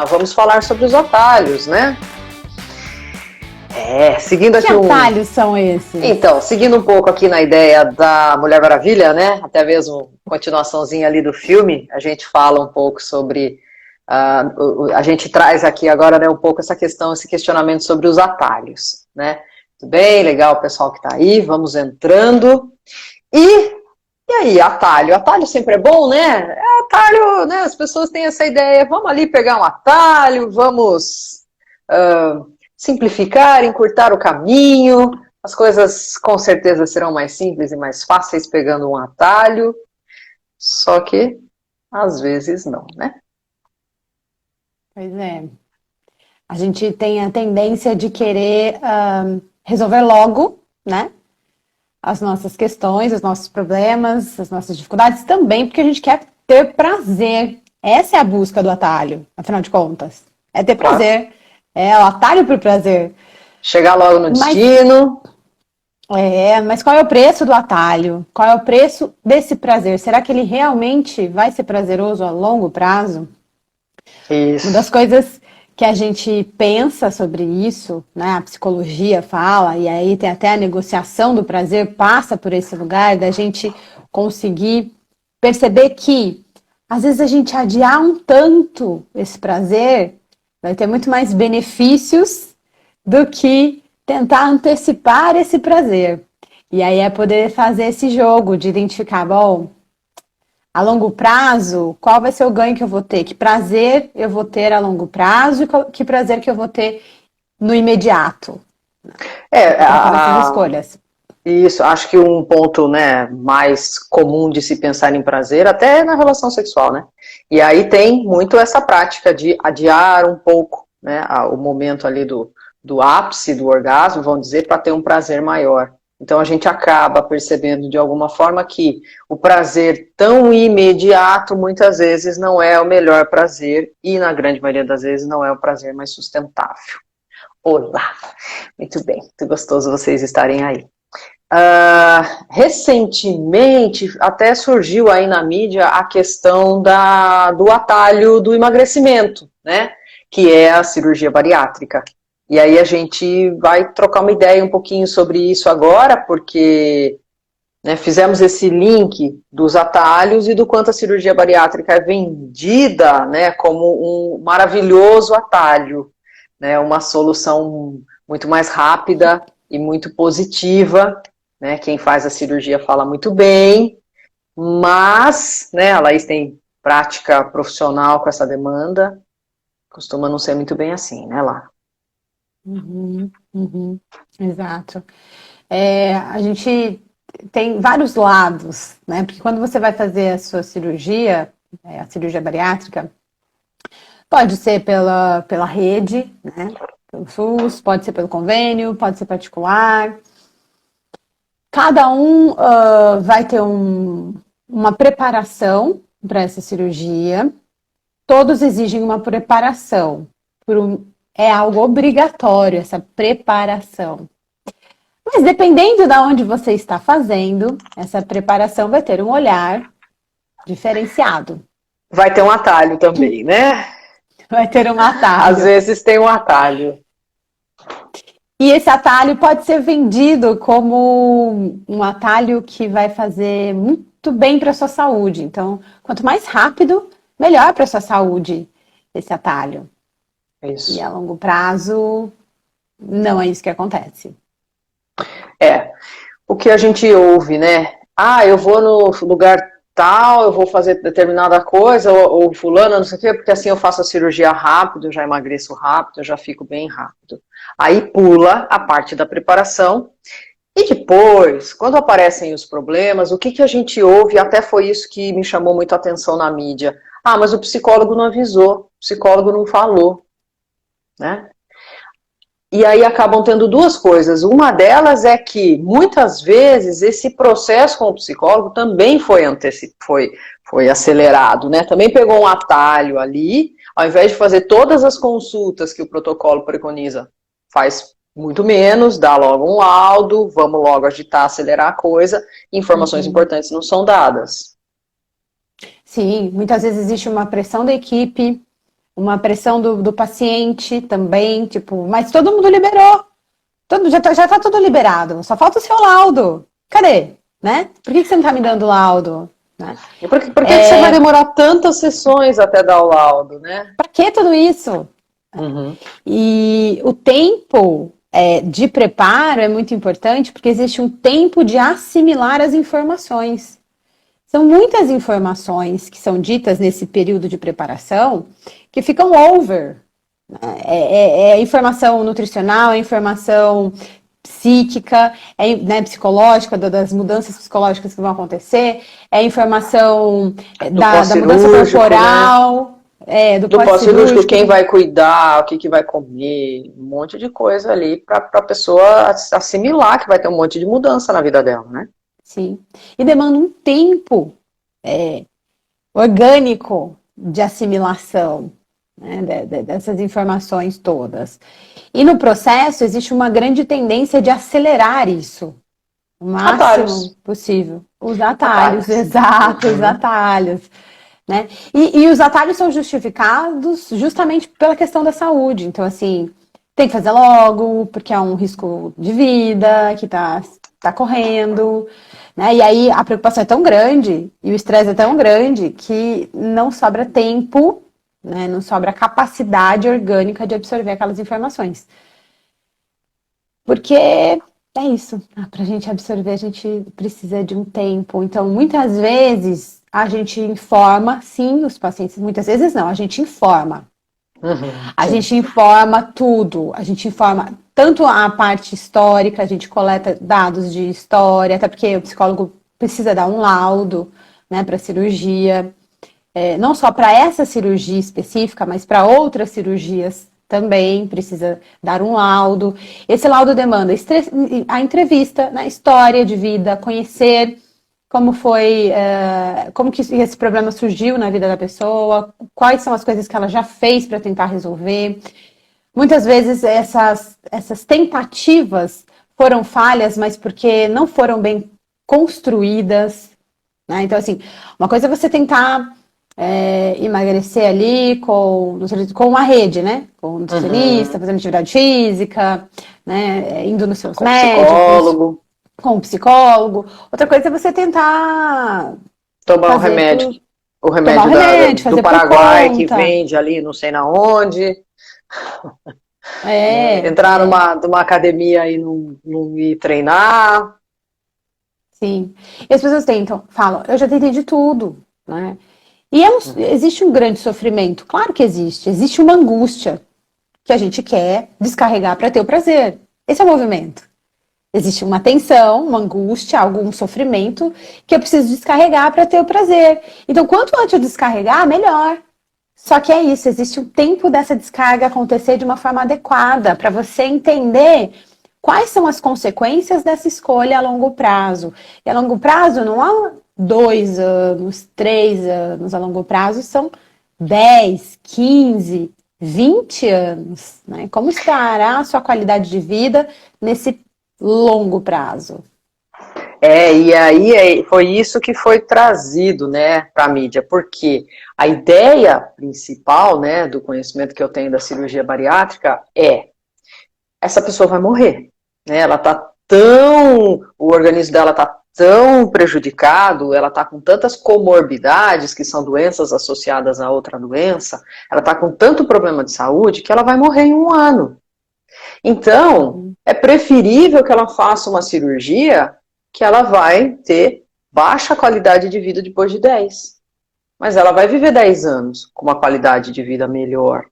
Vamos falar sobre os atalhos, né? Seguindo aqui Que atalhos são esses? Então, seguindo um pouco aqui na ideia da Mulher Maravilha, né? Até mesmo continuaçãozinha ali do filme, a gente fala um pouco sobre... a gente traz aqui agora, né, um pouco essa questão, esse questionamento sobre os atalhos, né? Tudo bem, legal o pessoal que está aí, vamos entrando. E aí, atalho? Atalho sempre é bom, né? Atalho, né? As pessoas têm essa ideia, vamos ali pegar um atalho, vamos simplificar, encurtar o caminho, as coisas com certeza serão mais simples e mais fáceis pegando um atalho, só que às vezes não, né? Pois é. A gente tem a tendência de querer resolver logo, né? As nossas questões, os nossos problemas, as nossas dificuldades também, porque a gente quer ter prazer. Essa é a busca do atalho, afinal de contas. É ter prazer. É o atalho para o prazer. Chegar logo no destino. Mas qual é o preço do atalho? Qual é o preço desse prazer? Será que ele realmente vai ser prazeroso a longo prazo? Isso. Uma das coisas que a gente pensa sobre isso, né? A psicologia fala, e aí tem até a negociação do prazer, passa por esse lugar da gente conseguir perceber que às vezes a gente adiar um tanto esse prazer vai ter muito mais benefícios do que tentar antecipar esse prazer. E aí é poder fazer esse jogo de identificar, bom, a longo prazo, qual vai ser o ganho que eu vou ter? Que prazer eu vou ter a longo prazo e que prazer que eu vou ter no imediato? Fazer essas escolhas. Isso, acho que um ponto, né, mais comum de se pensar em prazer, até na relação sexual, né? E aí tem muito essa prática de adiar um pouco, né, o momento ali do ápice do orgasmo, vamos dizer, para ter um prazer maior. Então a gente acaba percebendo de alguma forma que o prazer tão imediato muitas vezes não é o melhor prazer e na grande maioria das vezes não é o prazer mais sustentável. Olá! Muito bem, muito gostoso vocês estarem aí. Recentemente até surgiu aí na mídia a questão do atalho do emagrecimento, né? Que é a cirurgia bariátrica. E aí a gente vai trocar uma ideia um pouquinho sobre isso agora, porque né, fizemos esse link dos atalhos e do quanto a cirurgia bariátrica é vendida, né, como um maravilhoso atalho, né, uma solução muito mais rápida e muito positiva, né, quem faz a cirurgia fala muito bem, mas, né, a Laís tem prática profissional com essa demanda, costuma não ser muito bem assim, né, Lá? Exato. A gente tem vários lados, né? Porque quando você vai fazer a sua cirurgia, a cirurgia bariátrica, pode ser pela rede, né? Pelo SUS, pode ser pelo convênio, pode ser particular. Cada um vai ter uma preparação para essa cirurgia. Todos exigem uma preparação. É algo obrigatório essa preparação. Mas dependendo de onde você está fazendo, essa preparação vai ter um olhar diferenciado. Vai ter um atalho também, né? Vai ter um atalho. Às vezes tem um atalho. E esse atalho pode ser vendido como um atalho que vai fazer muito bem para a sua saúde. Então, quanto mais rápido, melhor para a sua saúde esse atalho. Isso. E a longo prazo, não é isso que acontece. O que a gente ouve, né? Eu vou no lugar tal, eu vou fazer determinada coisa, ou fulano, não sei o quê, porque assim eu faço a cirurgia rápido, eu já emagreço rápido, eu já fico bem rápido. Aí pula a parte da preparação, e depois, quando aparecem os problemas, o que a gente ouve, até foi isso que me chamou muito a atenção na mídia, mas o psicólogo não avisou, o psicólogo não falou, né? E aí acabam tendo duas coisas. Uma delas é que, muitas vezes, esse processo com o psicólogo também foi acelerado, né? Também pegou um atalho ali, ao invés de fazer todas as consultas que o protocolo preconiza, faz muito menos, dá logo um laudo, vamos logo agitar, acelerar a coisa, informações importantes não são dadas. Sim, muitas vezes existe uma pressão da equipe, uma pressão do paciente também, tipo, mas todo mundo liberou. Já tá tudo liberado, só falta o seu laudo. Cadê? Né? Por que você não tá me dando laudo? Né? E por que você vai demorar tantas sessões até dar o laudo, né? Pra que tudo isso? Uhum. E o tempo de preparo é muito importante porque existe um tempo de assimilar as informações. São muitas informações que são ditas nesse período de preparação que ficam over. É informação nutricional, é informação psíquica, né, psicológica, das mudanças psicológicas que vão acontecer, é informação da mudança corporal, né? Do pós-cirúrgico, quem vai cuidar, o que vai comer, um monte de coisa ali para a pessoa assimilar que vai ter um monte de mudança na vida dela, né? Sim. E demanda um tempo orgânico de assimilação, né, dessas informações todas. E no processo existe uma grande tendência de acelerar isso o máximo possível. Os atalhos, exato, os atalhos. Né? E os atalhos são justificados justamente pela questão da saúde. Então, assim, tem que fazer logo, porque é um risco de vida que tá correndo. Né? E aí a preocupação é tão grande e o estresse é tão grande que não sobra tempo, né? Não sobra capacidade orgânica de absorver aquelas informações. Porque é isso, para a gente absorver, a gente precisa de um tempo. Então, muitas vezes, a gente informa, sim, os pacientes, muitas vezes não, a gente informa. A gente informa tudo, a gente informa tanto a parte histórica, a gente coleta dados de história, até porque o psicólogo precisa dar um laudo, né, para cirurgia, não só para essa cirurgia específica, mas para outras cirurgias também precisa dar um laudo. Esse laudo demanda a entrevista, né, história de vida, conhecer como foi, como que esse problema surgiu na vida da pessoa, quais são as coisas que ela já fez para tentar resolver. Muitas vezes essas tentativas foram falhas, mas porque não foram bem construídas. Né? Então, assim, uma coisa é você tentar emagrecer ali com uma rede, né? Com um nutricionista, fazendo atividade física, né? Indo nos seus médicos. Psicólogo. Com um psicólogo. Outra coisa é você tentar tomar o remédio. O remédio do Paraguai que vende ali não sei na onde. Entrar numa academia e não ir treinar. Sim. E as pessoas falam, eu já tentei de tudo, né? E existe um grande sofrimento, claro que existe. Existe uma angústia que a gente quer descarregar para ter o prazer. Esse é o movimento. Existe uma tensão, uma angústia, algum sofrimento que eu preciso descarregar para ter o prazer. Então, quanto antes eu descarregar, melhor. Só que é isso, existe um tempo dessa descarga acontecer de uma forma adequada para você entender quais são as consequências dessa escolha a longo prazo. E a longo prazo não há 2 anos, 3 anos. A longo prazo são 10, 15, 20 anos. Né? Como estará a sua qualidade de vida nesse longo prazo? E aí foi isso que foi trazido, né, para a mídia, porque a ideia principal, né, do conhecimento que eu tenho da cirurgia bariátrica essa pessoa vai morrer, né, o organismo dela tá tão prejudicado, ela tá com tantas comorbidades, que são doenças associadas a outra doença, ela tá com tanto problema de saúde que ela vai morrer em 1 ano. Então, é preferível que ela faça uma cirurgia que ela vai ter baixa qualidade de vida depois de 10. Mas ela vai viver 10 anos com uma qualidade de vida melhor.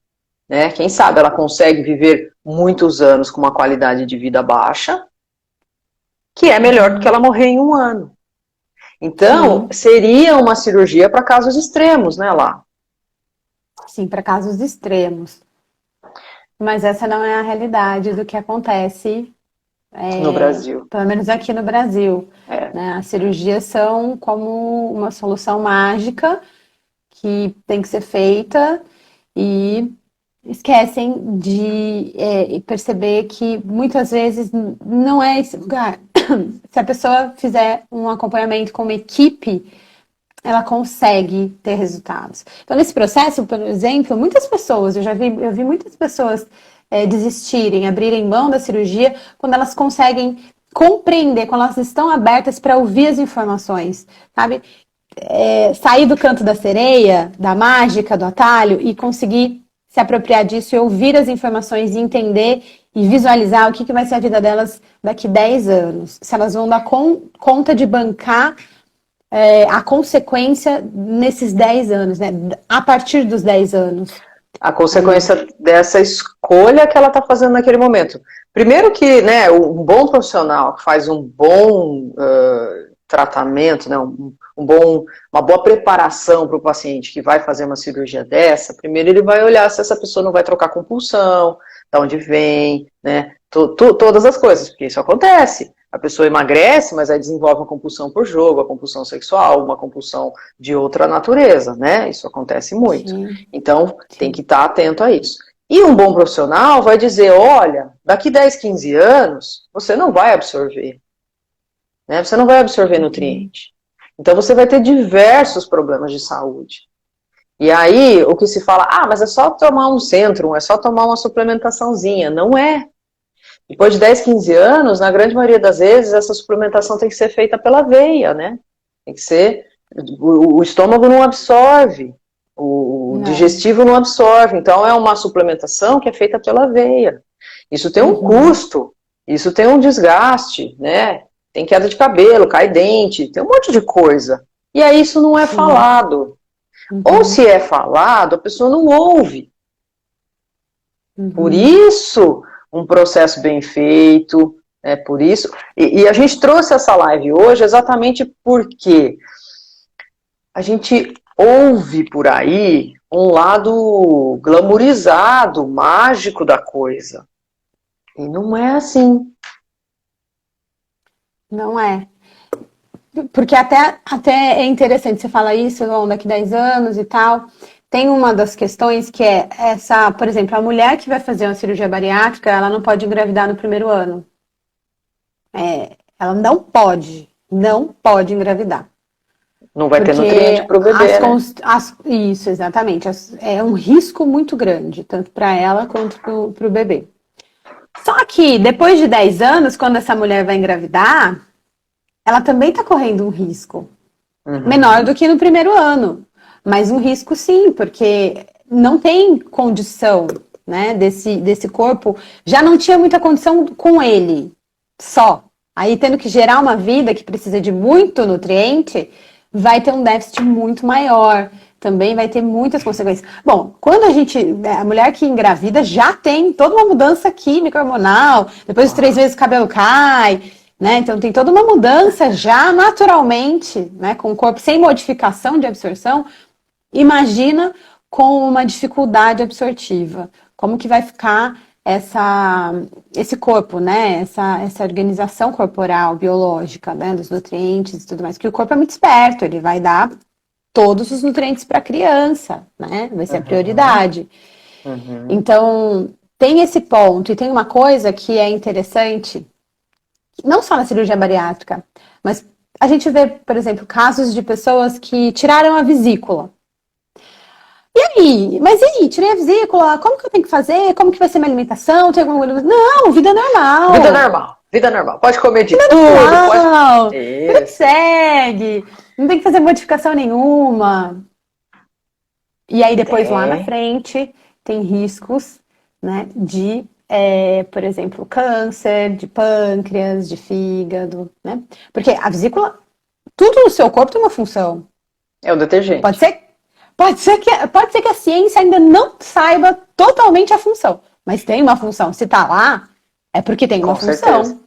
Né? Quem sabe ela consegue viver muitos anos com uma qualidade de vida baixa, que é melhor do que ela morrer em 1 ano. Então, seria uma cirurgia para casos extremos, né, Lá? Sim, para casos extremos. Mas essa não é a realidade do que acontece no Brasil. Pelo menos aqui no Brasil. Né? As cirurgias são como uma solução mágica que tem que ser feita e esquecem de perceber que muitas vezes não é esse lugar. Se a pessoa fizer um acompanhamento com uma equipe, ela consegue ter resultados. Então, nesse processo, por exemplo, muitas pessoas, eu vi muitas pessoas desistirem, abrirem mão da cirurgia, quando elas conseguem compreender, quando elas estão abertas para ouvir as informações, sabe? Sair do canto da sereia, da mágica, do atalho, e conseguir se apropriar disso e ouvir as informações e entender e visualizar o que vai ser a vida delas daqui 10 anos. Se elas vão dar conta de bancar a consequência nesses 10 anos, né? A partir dos 10 anos. A consequência dessa escolha que ela está fazendo naquele momento. Primeiro que, né, um bom profissional que faz um bom tratamento, né, uma boa preparação para o paciente que vai fazer uma cirurgia dessa, primeiro ele vai olhar se essa pessoa não vai trocar compulsão, de onde vem, né, todas as coisas, porque isso acontece. A pessoa emagrece, mas aí desenvolve uma compulsão por jogo, a compulsão sexual, uma compulsão de outra natureza, né? Isso acontece muito. Sim. Então, tem que estar atento a isso. E um bom profissional vai dizer, olha, daqui 10, 15 anos, você não vai absorver. Né? Você não vai absorver nutriente. Então, você vai ter diversos problemas de saúde. E aí, o que se fala, mas é só tomar um Centrum, é só tomar uma suplementaçãozinha. Não é. Depois de 10, 15 anos, na grande maioria das vezes, essa suplementação tem que ser feita pela veia, né? Tem que ser... O estômago não absorve, o digestivo não absorve, então é uma suplementação que é feita pela veia. Isso tem um custo, isso tem um desgaste, né? Tem queda de cabelo, cai dente, tem um monte de coisa. E aí isso não é falado. Ou se é falado, a pessoa não ouve. Por isso... um processo bem feito, por isso. E a gente trouxe essa live hoje exatamente porque a gente ouve por aí um lado glamourizado, mágico da coisa. E não é assim. Não é. Porque até é interessante você falar isso, daqui 10 anos e tal. Tem uma das questões que é essa, por exemplo, a mulher que vai fazer uma cirurgia bariátrica, ela não pode engravidar no primeiro ano. Ela não pode engravidar. Não vai ter nutriente para o bebê, né? Isso, exatamente. É um risco muito grande, tanto para ela quanto para o bebê. Só que depois de 10 anos, quando essa mulher vai engravidar, ela também está correndo um risco. Menor do que no primeiro ano. Mas um risco sim, porque não tem condição, né, desse corpo, já não tinha muita condição com ele, só. Aí tendo que gerar uma vida que precisa de muito nutriente, vai ter um déficit muito maior, também vai ter muitas consequências. Bom, quando a mulher que engravida já tem toda uma mudança química, hormonal, depois de 3 vezes o cabelo cai, né, então tem toda uma mudança já naturalmente, né, com o corpo sem modificação de absorção. Imagina com uma dificuldade absortiva, como que vai ficar esse corpo, né? Essa organização corporal, biológica, né? Dos nutrientes e tudo mais. Porque o corpo é muito esperto, ele vai dar todos os nutrientes para a criança, né? Vai ser a prioridade. Então, tem esse ponto. E tem uma coisa que é interessante, não só na cirurgia bariátrica, mas a gente vê, por exemplo, casos de pessoas que tiraram a vesícula. E aí? Mas e aí? Tirei a vesícula, como que eu tenho que fazer? Como que vai ser minha alimentação? Tem alguma coisa? Não, vida normal. Vida normal. Pode comer de vida tudo. Normal. Vida que segue. Não tem que fazer modificação nenhuma. E aí depois lá na frente tem riscos, né, de, por exemplo, câncer, de pâncreas, de fígado, né? Porque a vesícula, tudo no seu corpo tem uma função. É o detergente. Pode ser que a ciência ainda não saiba totalmente a função, mas tem uma função. Se tá lá, é porque tem uma função. Certeza.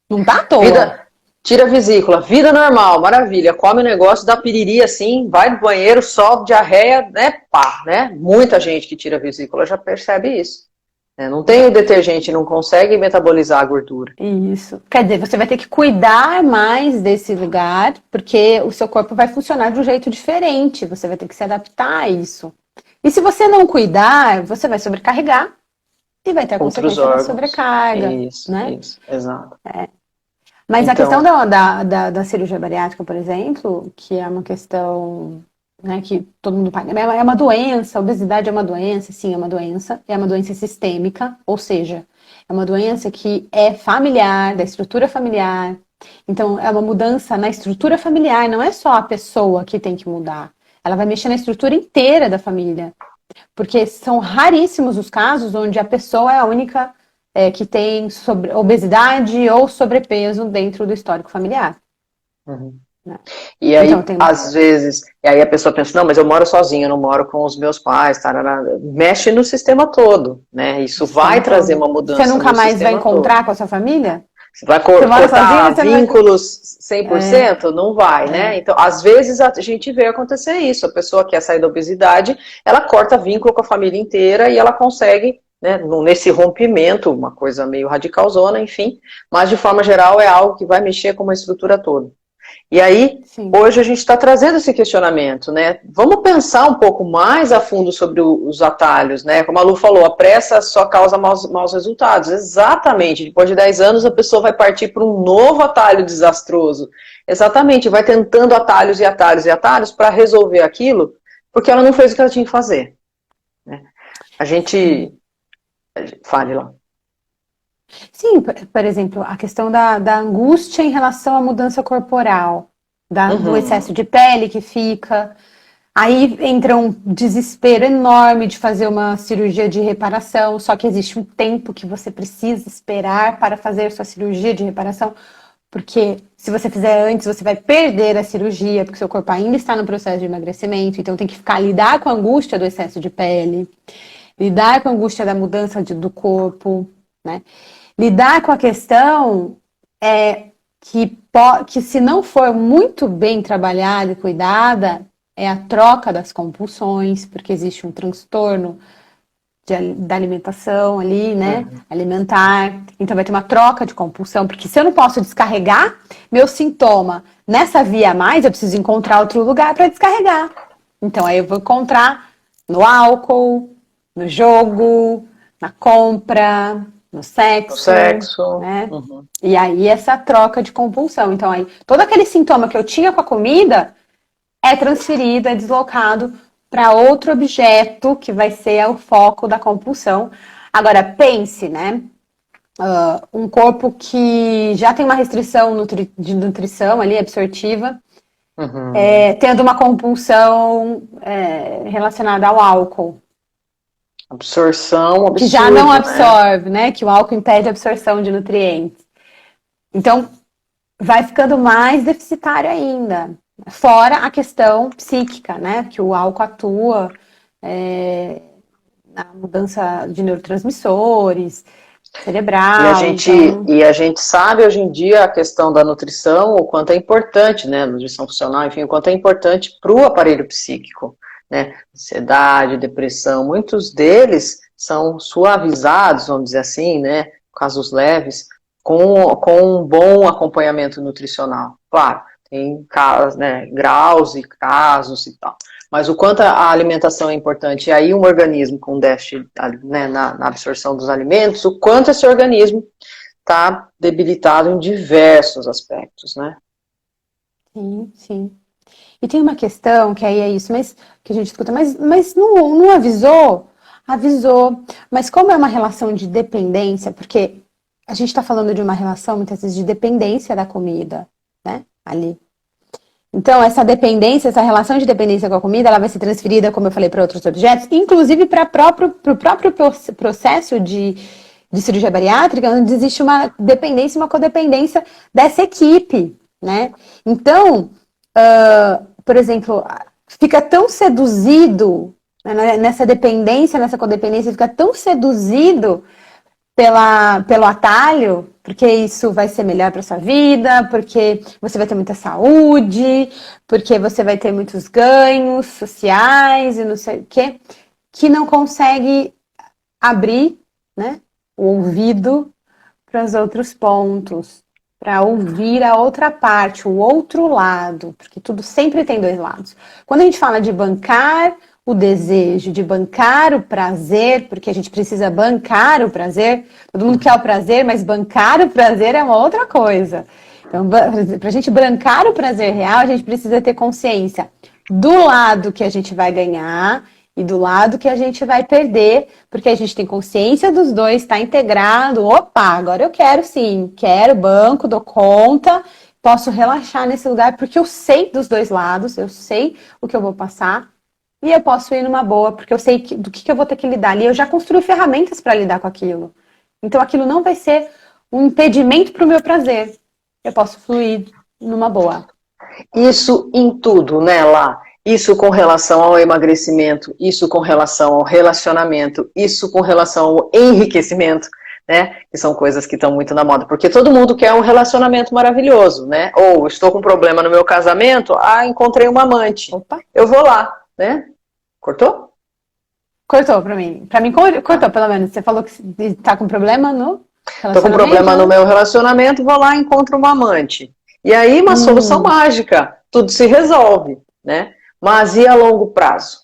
Não tá à toa. Tira a vesícula, vida normal, maravilha. Come o negócio, dá piriri assim, vai no banheiro, sobe, diarreia, né? Pá, né? Muita gente que tira a vesícula já percebe isso. Não tem o detergente, não consegue metabolizar a gordura. Isso. Quer dizer, você vai ter que cuidar mais desse lugar, porque o seu corpo vai funcionar de um jeito diferente. Você vai ter que se adaptar a isso. E se você não cuidar, você vai sobrecarregar e vai ter a consequência da sobrecarga. Isso, né? Isso, exato. Mas a questão Então, da cirurgia bariátrica, por exemplo, que é uma questão, né, que todo mundo paga, é uma doença, a obesidade é uma doença, sim, é uma doença sistêmica, ou seja, é uma doença que é familiar, da estrutura familiar. Então, é uma mudança na estrutura familiar, não é só a pessoa que tem que mudar. Ela vai mexer na estrutura inteira da família. Porque são raríssimos os casos onde a pessoa é a única que tem obesidade ou sobrepeso dentro do histórico familiar. uhum. Né? E Então, aí, tem. às vezes, e aí a pessoa pensa, não, mas eu moro sozinha, eu não moro com os meus pais, tarará. Mexe no sistema todo, né? Isso O vai sistema trazer todo. uma Você mudança nunca no mais vai sistema todo. encontrar com a sua família? Você vai Você mora sozinha, cortar você não vai. vínculos 100%? Não vai, né? É, Então, às vezes a gente vê acontecer isso. A pessoa que quer sair da obesidade, ela corta vínculo com a família inteira e ela consegue, né, nesse rompimento, uma coisa meio radicalzona, enfim, mas de forma geral é algo que vai mexer com uma estrutura toda. E aí, sim. hoje a gente está trazendo esse questionamento, né? Vamos pensar um pouco mais a fundo sobre os atalhos, né? Como a Lu falou, a pressa só causa maus resultados. Exatamente. Depois de 10 anos, a pessoa vai partir para um novo atalho desastroso. Exatamente. Vai tentando atalhos e atalhos e atalhos para resolver aquilo, porque ela não fez o que ela tinha que fazer. Né? A Sim. gente. Fale lá. Sim, por exemplo, a questão da angústia em relação à mudança corporal, do excesso Uhum. de pele que fica. Aí entra um desespero enorme de fazer uma cirurgia de reparação, só que existe um tempo que você precisa esperar para fazer sua cirurgia de reparação, porque se você fizer antes, você vai perder a cirurgia, porque seu corpo ainda está no processo de emagrecimento, então tem que lidar com a angústia do excesso de pele, lidar com a angústia da mudança do corpo, né? Lidar com a questão que se não for muito bem trabalhada e cuidada, é a troca das compulsões, porque existe um transtorno da alimentação ali, né? Uhum. Alimentar. Então vai ter uma troca de compulsão, porque se eu não posso descarregar meu sintoma nessa via a mais, eu preciso encontrar outro lugar para descarregar. Então aí eu vou encontrar no álcool, no jogo, na compra, no O sexo, sexo. né? Uhum. E aí essa troca de compulsão. Então aí todo aquele sintoma que eu tinha com a comida é transferido, é deslocado para outro objeto que vai ser o foco da compulsão. Agora pense, né? Um corpo que já tem uma restrição de nutrição ali, absortiva, Uhum. tendo uma compulsão relacionada ao álcool, Absorção que já não absurda, né? absorve, né? Que o álcool impede a absorção de nutrientes. Então, vai ficando mais deficitário ainda. Fora a questão psíquica, né? Que o álcool atua na mudança de neurotransmissores, cerebral, então. E a gente sabe hoje em dia a questão da nutrição, o quanto é importante, né? Nutrição funcional, enfim, o quanto é importante para o aparelho psíquico, né? Ansiedade, depressão, muitos deles são suavizados, vamos dizer assim, né? Casos leves, com um bom acompanhamento nutricional. Claro, tem casos, né, graus e casos e tal. Mas o quanto a alimentação é importante, e aí um organismo com déficit, né, na absorção dos alimentos, o quanto esse organismo está debilitado em diversos aspectos, né? Sim, sim. E tem uma questão que aí é isso, mas que a gente escuta, mas não avisou? Avisou. Mas como é uma relação de dependência, porque a gente está falando de uma relação, muitas vezes, de dependência da comida, né? Ali. Então, essa dependência, essa relação de dependência com a comida, ela vai ser transferida, como eu falei, para outros objetos, inclusive para o próprio processo de cirurgia bariátrica, onde existe uma dependência, uma codependência dessa equipe, né? Então, por exemplo, fica tão seduzido, né, nessa dependência, nessa codependência, fica tão seduzido pelo atalho, porque isso vai ser melhor para sua vida, porque você vai ter muita saúde, porque você vai ter muitos ganhos sociais e não sei o quê, que não consegue abrir, né, o ouvido para os outros pontos, para ouvir a outra parte, o outro lado, porque tudo sempre tem dois lados. Quando a gente fala de bancar o desejo, de bancar o prazer, porque a gente precisa bancar o prazer, todo mundo quer o prazer, mas bancar o prazer é uma outra coisa. Então, para a gente brancar o prazer real, a gente precisa ter consciência do lado que a gente vai ganhar e do lado que a gente vai perder, porque a gente tem consciência dos dois, está integrado. Opa, agora eu quero sim, quero banco, dou conta, posso relaxar nesse lugar, porque eu sei dos dois lados, eu sei o que eu vou passar, e eu posso ir numa boa, porque eu sei do que eu vou ter que lidar ali. Eu já construí ferramentas para lidar com aquilo. Então aquilo não vai ser um impedimento para o meu prazer. Eu posso fluir numa boa. Isso em tudo, né, Lá? Isso com relação ao emagrecimento, isso com relação ao relacionamento, isso com relação ao enriquecimento, né? Que são coisas que estão muito na moda. Porque todo mundo quer um relacionamento maravilhoso, né? Ou estou com um problema no meu casamento, encontrei uma amante. Opa. Eu vou lá, né? Cortou? Cortou pra mim. Pra mim cortou, pelo menos. Você falou que tá com problema no relacionamento. Tô com problema no meu relacionamento, vou lá e encontro uma amante. E aí uma solução mágica, tudo se resolve, né? Mas e a longo prazo?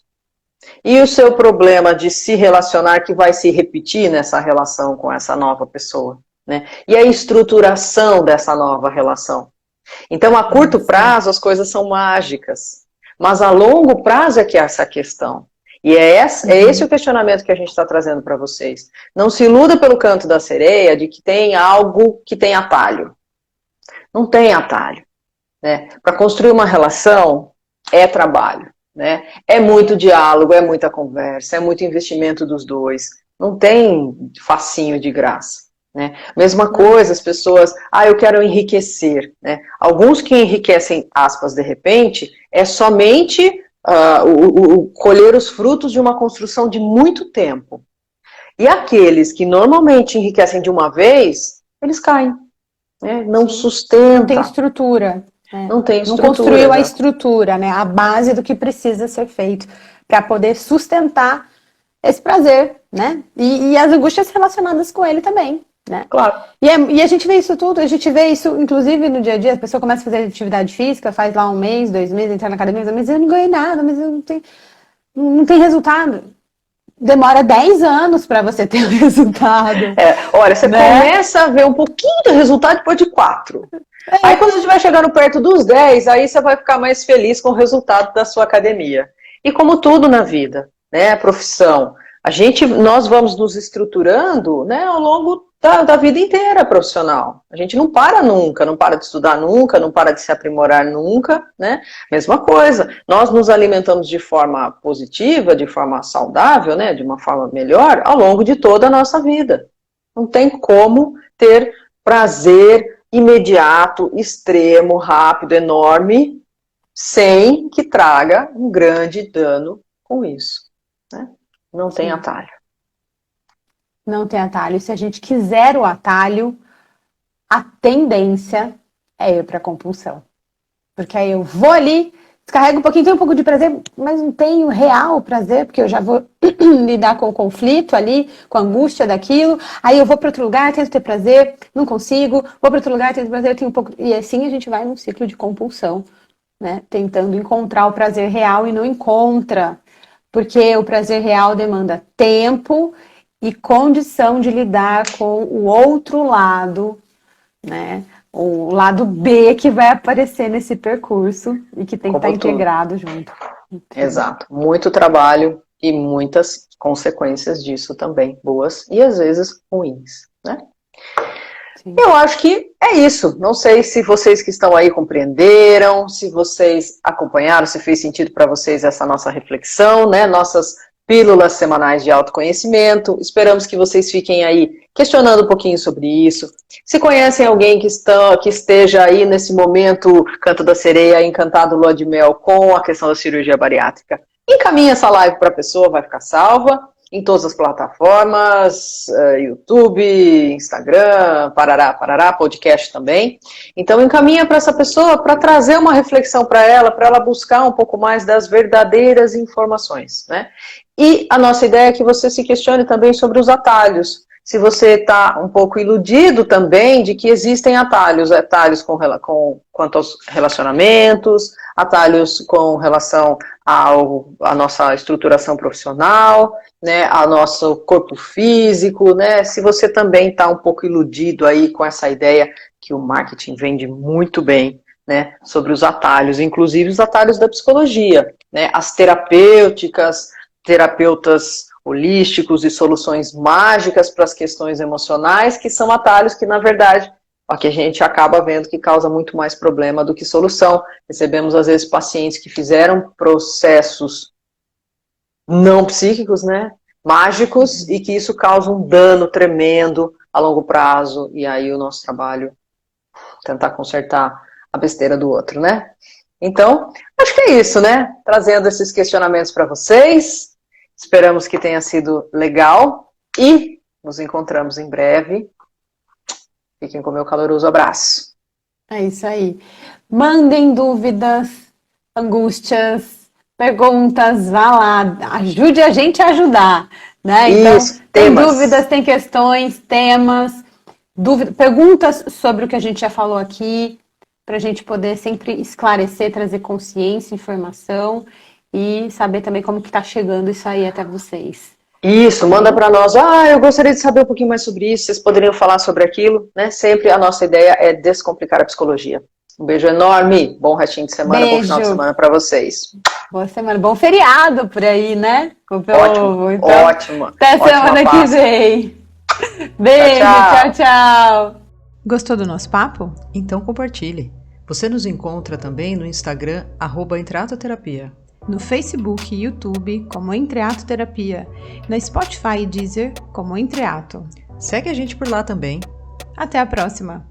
E o seu problema de se relacionar que vai se repetir nessa relação com essa nova pessoa, né? E a estruturação dessa nova relação. Então, a curto prazo as coisas são mágicas, mas a longo prazo é que é essa questão. E é esse o questionamento que a gente está trazendo para vocês. Não se iluda pelo canto da sereia de que tem algo que tem atalho. Não tem atalho, né? Para construir uma relação é trabalho, né? É muito diálogo, é muita conversa, é muito investimento dos dois. Não tem facinho de graça, né? Mesma coisa, as pessoas, eu quero enriquecer, né? Alguns que enriquecem, aspas, de repente, é somente colher os frutos de uma construção de muito tempo. E aqueles que normalmente enriquecem de uma vez, eles caem, né? Não sustenta. Não tem estrutura. Não tem estrutura. Não construiu a estrutura, né? A base do que precisa ser feito para poder sustentar esse prazer, né? E as angústias relacionadas com ele também, né? Claro. E a gente vê isso tudo, a gente vê isso, inclusive, no dia a dia. A pessoa começa a fazer atividade física, faz lá 1 mês, 2 meses, entra na academia, mas eu não ganhei nada, mas eu não tem resultado. Demora 10 anos para você ter o resultado. Olha, você começa a ver um pouquinho do resultado depois de 4. Aí quando você estiver chegando perto dos 10, aí você vai ficar mais feliz com o resultado da sua academia. E como tudo na vida, né, profissão, nós vamos nos estruturando, né, ao longo da vida inteira profissional. A gente não para nunca, não para de estudar nunca, não para de se aprimorar nunca, né? Mesma coisa, nós nos alimentamos de forma positiva, de forma saudável, né, de uma forma melhor, ao longo de toda a nossa vida. Não tem como ter prazer imediato, extremo, rápido, enorme, sem que traga um grande dano com isso, né? Não tem atalho. Não tem atalho. Se a gente quiser o atalho, a tendência é ir para a compulsão. Porque aí eu vou ali, descarrego um pouquinho, tenho um pouco de prazer, mas não tenho real prazer, porque eu já vou lidar com o conflito ali, com a angústia daquilo. Aí eu vou para outro lugar, tento ter prazer, não consigo. Vou para outro lugar, tento ter prazer, tenho um pouco... E assim a gente vai num ciclo de compulsão, né? Tentando encontrar o prazer real e não encontra. Porque o prazer real demanda tempo e condição de lidar com o outro lado, né? O lado B que vai aparecer nesse percurso e que tem que estar integrado junto. Exato. Muito trabalho e muitas consequências disso também, boas e às vezes ruins, né? Sim. Eu acho que é isso. Não sei se vocês que estão aí compreenderam, se vocês acompanharam, se fez sentido para vocês essa nossa reflexão, né? Nossas pílulas semanais de autoconhecimento. Esperamos que vocês fiquem aí questionando um pouquinho sobre isso. Se conhecem alguém que esteja aí nesse momento, Canto da Sereia, encantado lua de mel com a questão da cirurgia bariátrica, encaminha essa live para a pessoa, vai ficar salva em todas as plataformas, YouTube, Instagram, parará, podcast também. Então encaminha para essa pessoa para trazer uma reflexão para ela buscar um pouco mais das verdadeiras informações, né? E a nossa ideia é que você se questione também sobre os atalhos, se você está um pouco iludido também de que existem atalhos quanto aos relacionamentos, atalhos com relação à nossa estruturação profissional, né, ao nosso corpo físico, né, se você também está um pouco iludido aí com essa ideia que o marketing vende muito bem, né, sobre os atalhos, inclusive os atalhos da psicologia, né, as terapêuticas, terapeutas holísticos e soluções mágicas para as questões emocionais, que são atalhos que, na verdade, que a gente acaba vendo que causa muito mais problema do que solução. Recebemos, às vezes, pacientes que fizeram processos não psíquicos, né, mágicos, e que isso causa um dano tremendo a longo prazo, e aí o nosso trabalho tentar consertar a besteira do outro, né? Então, acho que é isso, né? Trazendo esses questionamentos para vocês. Esperamos que tenha sido legal e nos encontramos em breve. Fiquem com o meu caloroso abraço. É isso aí. Mandem dúvidas, angústias, perguntas, vá lá, ajude a gente a ajudar, né? Então, Isso, tem temas. dúvidas, tem questões, temas, perguntas sobre o que a gente já falou aqui, para a gente poder sempre esclarecer, trazer consciência, informação e saber também como que está chegando isso aí até vocês. Isso, manda para nós. Eu gostaria de saber um pouquinho mais sobre isso, vocês poderiam falar sobre aquilo, né? Sempre a nossa ideia é descomplicar a psicologia. Um beijo enorme, bom restinho de semana, bom final de semana para vocês. Boa semana, bom feriado por aí, né? Ótimo, então, ótimo. Até semana que vem. Beijo, tchau, tchau. Gostou do nosso papo? Então compartilhe. Você nos encontra também no Instagram, @entreatoterapia. No Facebook e YouTube como Entreato Terapia. Na Spotify e Deezer como Entreato. Segue a gente por lá também. Até a próxima!